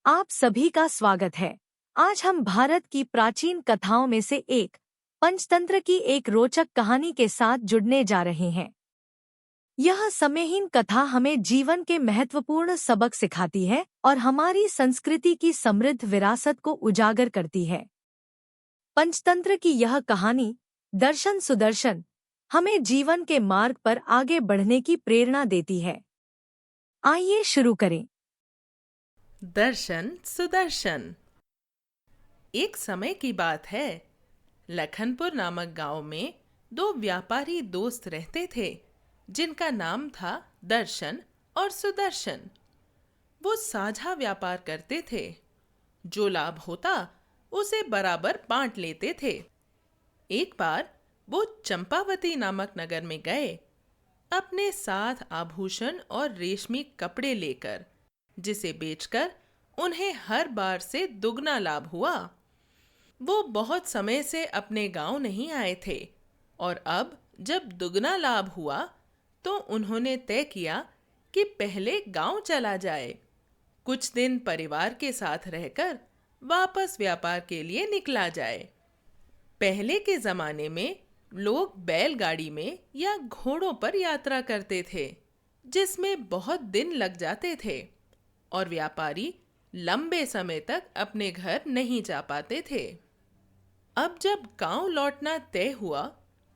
आप सभी का स्वागत है। आज हम भारत की प्राचीन कथाओं में से एक पंचतंत्र की एक रोचक कहानी के साथ जुड़ने जा रहे हैं। यह समयहीन कथा हमें जीवन के महत्वपूर्ण सबक सिखाती है और हमारी संस्कृति की समृद्ध विरासत को उजागर करती है। पंचतंत्र की यह कहानी दर्शन सुदर्शन हमें जीवन के मार्ग पर आगे बढ़ने की प्रेरणा देती है। आइए शुरू करें। दर्शन सुदर्शन। एक समय की बात है। लखनपुर नामक गांव में दो व्यापारी दोस्त रहते थे जिनका नाम था दर्शन और सुदर्शन। वो साझा व्यापार करते थे। जो लाभ होता उसे बराबर बांट लेते थे। एक बार वो चंपावती नामक नगर में गए अपने साथ आभूषण और रेशमी कपड़े लेकर, जिसे बेचकर उन्हें हर बार से दुगना लाभ हुआ। वो बहुत समय से अपने गांव नहीं आए थे और अब जब दुगना लाभ हुआ तो उन्होंने तय किया कि पहले गांव चला जाए। कुछ दिन परिवार के साथ रहकर वापस व्यापार के लिए निकला जाए। पहले के जमाने में लोग बैलगाड़ी में या घोड़ों पर यात्रा करते थे, जिसमें बहुत दिन लग जाते थे और व्यापारी लंबे समय तक अपने घर नहीं जा पाते थे। अब जब गांव लौटना तय हुआ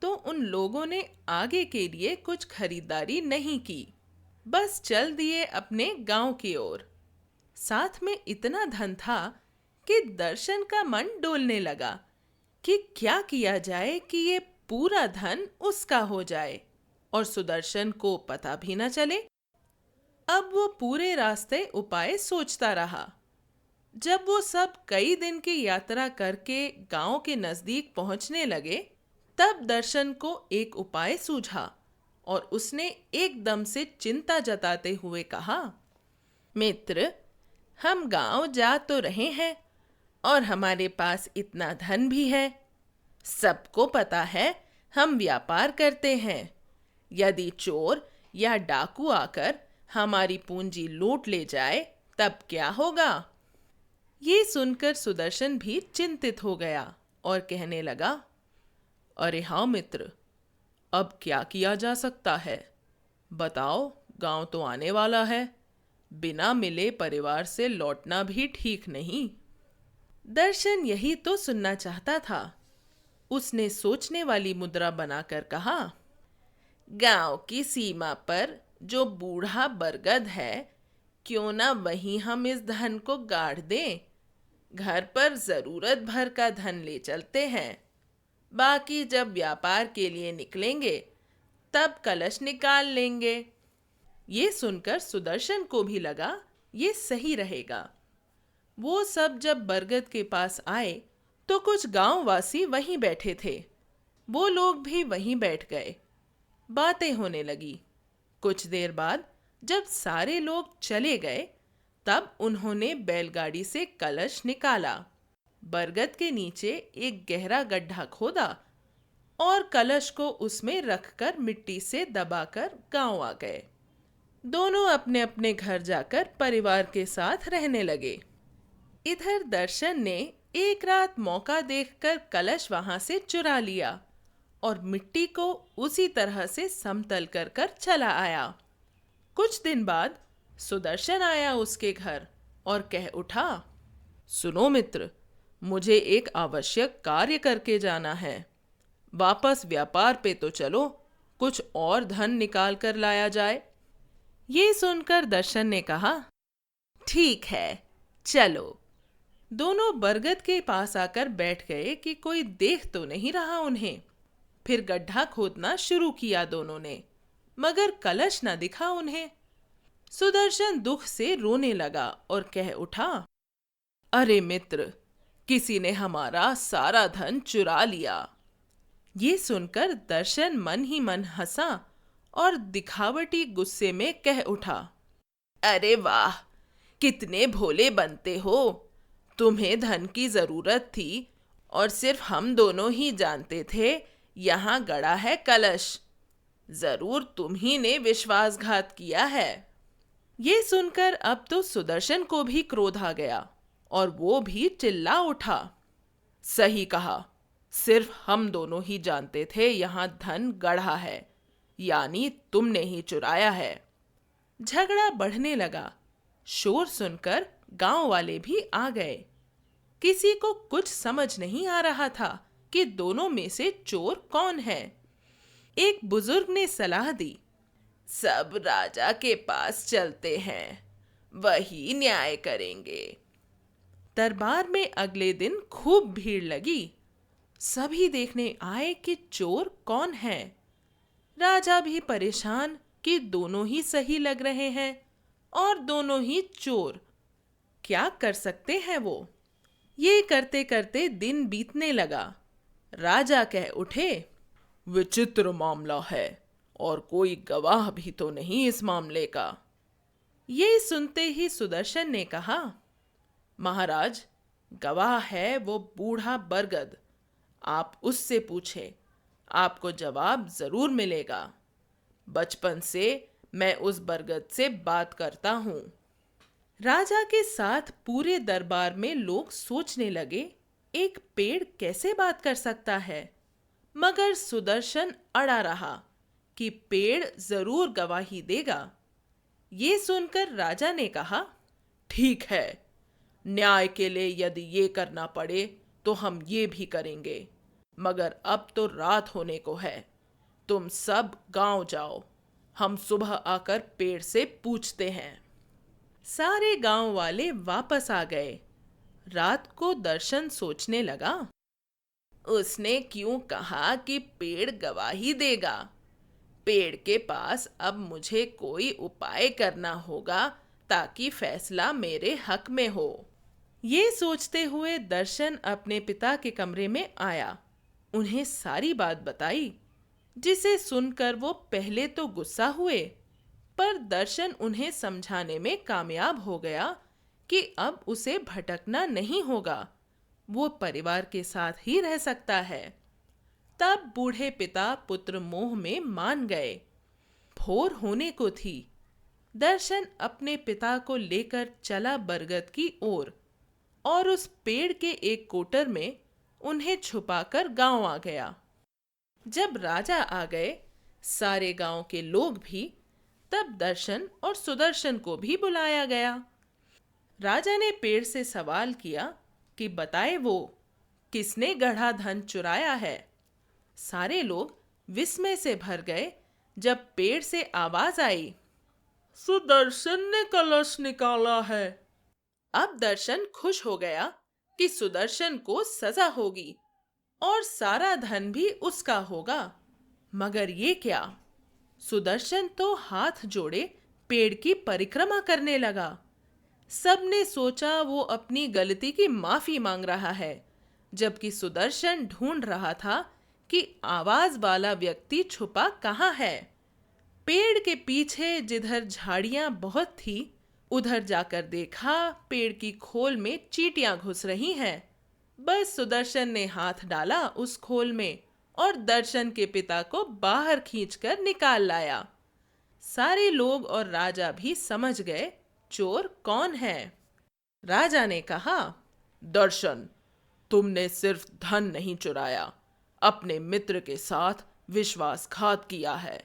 तो उन लोगों ने आगे के लिए कुछ खरीदारी नहीं की, बस चल दिए अपने गांव की ओर। साथ में इतना धन था कि दर्शन का मन डोलने लगा कि क्या किया जाए कि ये पूरा धन उसका हो जाए और सुदर्शन को पता भी न चले। अब वो पूरे रास्ते उपाय सोचता रहा। जब वो सब कई दिन की यात्रा करके गांव के नजदीक पहुंचने लगे, तब दर्शन को एक उपाय सूझा और उसने एकदम से चिंता जताते हुए कहा, मित्र, हम गांव जा तो रहे हैं और हमारे पास इतना धन भी है। सबको पता है हम व्यापार करते हैं। यदि चोर या डाकू आकर हमारी पूंजी लूट ले जाए तब क्या होगा? ये सुनकर सुदर्शन भी चिंतित हो गया और कहने लगा, अरे हाँ मित्र, अब क्या किया जा सकता है? बताओ, गांव तो आने वाला है। बिना मिले परिवार से लौटना भी ठीक नहीं। दर्शन यही तो सुनना चाहता था। उसने सोचने वाली मुद्रा बनाकर कहा, गांव की सीमा पर जो बूढ़ा बरगद है, क्यों ना वहीं हम इस धन को गाड़ दें। घर पर जरूरत भर का धन ले चलते हैं। बाकी जब व्यापार के लिए निकलेंगे तब कलश निकाल लेंगे। ये सुनकर सुदर्शन को भी लगा ये सही रहेगा। वो सब जब बरगद के पास आए तो कुछ गांववासी वहीं बैठे थे। वो लोग भी वहीं बैठ गए। बातें होने लगी। कुछ देर बाद जब सारे लोग चले गए तब उन्होंने बैलगाड़ी से कलश निकाला, बरगद के नीचे एक गहरा गड्ढा खोदा और कलश को उसमें रखकर मिट्टी से दबाकर गांव आ गए। दोनों अपने अपने घर जाकर परिवार के साथ रहने लगे। इधर दर्शन ने एक रात मौका देखकर कलश वहां से चुरा लिया और मिट्टी को उसी तरह से समतल कर कर चला आया। कुछ दिन बाद सुदर्शन आया उसके घर और कह उठा, सुनो मित्र, मुझे एक आवश्यक कार्य करके जाना है। वापस व्यापार पे तो चलो, कुछ और धन निकाल कर लाया जाए। ये सुनकर दर्शन ने कहा, ठीक है, चलो। दोनों बरगद के पास आकर बैठ गए कि कोई देख तो नहीं रहा उन्हें। फिर गड्ढा खोदना शुरू किया दोनों ने, मगर कलश न दिखा उन्हें। सुदर्शन दुख से रोने लगा और कह उठा, अरे मित्र, किसी ने हमारा सारा धन चुरा लिया। ये सुनकर दर्शन मन ही मन हंसा और दिखावटी गुस्से में कह उठा, अरे वाह, कितने भोले बनते हो। तुम्हें धन की जरूरत थी और सिर्फ हम दोनों ही जानते थे यहाँ गड़ा है कलश। जरूर तुम ही ने विश्वासघात किया है। ये सुनकर अब तो सुदर्शन को भी क्रोध आ गया और वो भी चिल्ला उठा। सही कहा, सिर्फ हम दोनों ही जानते थे यहाँ धन गढ़ा है, यानी तुमने ही चुराया है। झगड़ा बढ़ने लगा। शोर सुनकर गांव वाले भी आ गए। किसी को कुछ समझ नहीं आ रहा था कि दोनों में से चोर कौन है। एक बुजुर्ग ने सलाह दी, सब राजा के पास चलते हैं, वही न्याय करेंगे। दरबार में अगले दिन खूब भीड़ लगी। सभी देखने आए कि चोर कौन है। राजा भी परेशान कि दोनों ही सही लग रहे हैं और दोनों ही चोर। क्या कर सकते हैं वो? ये करते करते दिन बीतने लगा। राजा कह उठे, विचित्र मामला है और कोई गवाह भी तो नहीं इस मामले का। ये सुनते ही सुदर्शन ने कहा, महाराज, गवाह है वो बूढ़ा बरगद, आप उससे पूछें, आपको जवाब जरूर मिलेगा। बचपन से मैं उस बरगद से बात करता हूं। राजा के साथ पूरे दरबार में लोग सोचने लगे, एक पेड़ कैसे बात कर सकता है? मगर सुदर्शन अड़ा रहा कि पेड़ जरूर गवाही देगा। ये सुनकर राजा ने कहा, ठीक है, न्याय के लिए यदि ये करना पड़े तो हम ये भी करेंगे, मगर अब तो रात होने को है। तुम सब गांव जाओ, हम सुबह आकर पेड़ से पूछते हैं। सारे गांव वाले वापस आ गए। रात को दर्शन सोचने लगा, उसने क्यों कहा कि पेड़ गवाही देगा? पेड़ के पास अब मुझे कोई उपाय करना होगा ताकि फैसला मेरे हक में हो। ये सोचते हुए दर्शन अपने पिता के कमरे में आया। उन्हें सारी बात बताई, जिसे सुनकर वो पहले तो गुस्सा हुए, पर दर्शन उन्हें समझाने में कामयाब हो गया कि अब उसे भटकना नहीं होगा, वो परिवार के साथ ही रह सकता है। तब बूढ़े पिता पुत्र मोह में मान गए। भोर होने को थी। दर्शन अपने पिता को लेकर चला बरगद की ओर और उस पेड़ के एक कोटर में उन्हें छुपाकर गांव आ गया। जब राजा आ गए, सारे गांव के लोग भी, तब दर्शन और सुदर्शन को भी बुलाया गया। राजा ने पेड़ से सवाल किया कि बताए वो किसने गढ़ा धन चुराया है। सारे लोग विस्मय से भर गए जब पेड़ से आवाज आई, सुदर्शन ने कलश निकाला है। अब दर्शन खुश हो गया कि सुदर्शन को सजा होगी और सारा धन भी उसका होगा। मगर ये क्या? सुदर्शन तो हाथ जोड़े पेड़ की परिक्रमा करने लगा। सबने सोचा वो अपनी गलती की माफी मांग रहा है, जबकि सुदर्शन ढूंढ रहा था कि आवाज वाला व्यक्ति छुपा कहाँ है। पेड़ के पीछे जिधर झाड़ियां बहुत थी, उधर जाकर देखा पेड़ की खोल में चींटियां घुस रही हैं। बस सुदर्शन ने हाथ डाला उस खोल में और दर्शन के पिता को बाहर खींचकर निकाल लाया। सारे लोग और राजा भी समझ गए चोर कौन है। राजा ने कहा, दर्शन, तुमने सिर्फ धन नहीं चुराया, अपने मित्र के साथ विश्वासघात किया है।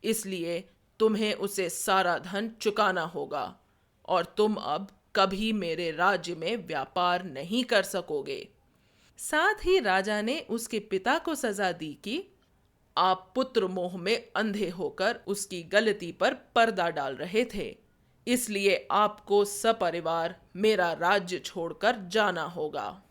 इसलिए तुम्हें उसे सारा धन चुकाना होगा और तुम अब कभी मेरे राज्य में व्यापार नहीं कर सकोगे। साथ ही राजा ने उसके पिता को सजा दी कि आप पुत्र मोह में अंधे होकर उसकी गलती पर पर्दा डाल रहे थे, इसलिए आपको सपरिवार मेरा राज्य छोड़कर जाना होगा।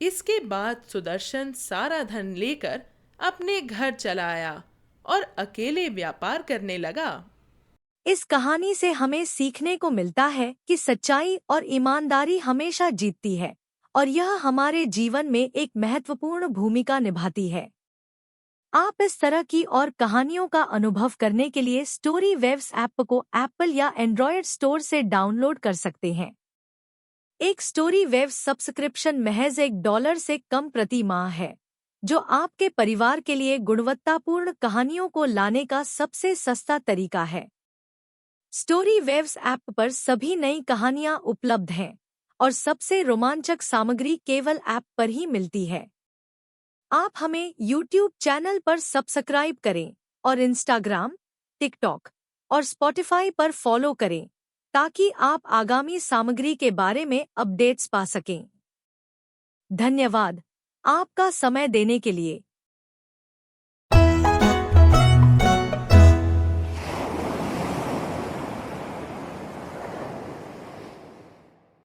इसके बाद सुदर्शन सारा धन लेकर अपने घर चला आया और अकेले व्यापार करने लगा। इस कहानी से हमें सीखने को मिलता है कि सच्चाई और ईमानदारी हमेशा जीतती है और यह हमारे जीवन में एक महत्वपूर्ण भूमिका निभाती है। आप इस तरह की और कहानियों का अनुभव करने के लिए स्टोरी वेव्स ऐप को एप्पल या एंड्रॉयड स्टोर से डाउनलोड कर सकते हैं। एक स्टोरी वेव्स सब्सक्रिप्शन महज $1 से कम प्रति माह है, जो आपके परिवार के लिए गुणवत्तापूर्ण कहानियों को लाने का सबसे सस्ता तरीका है। स्टोरी वेव्स ऐप पर सभी नई कहानियां उपलब्ध हैं और सबसे रोमांचक सामग्री केवल ऐप पर ही मिलती है। आप हमें यूट्यूब चैनल पर सब्सक्राइब करें और इंस्टाग्राम, टिकटॉक और स्पॉटिफाई पर फॉलो करें ताकि आप आगामी सामग्री के बारे में अपडेट्स पा सकें। धन्यवाद आपका समय देने के लिए।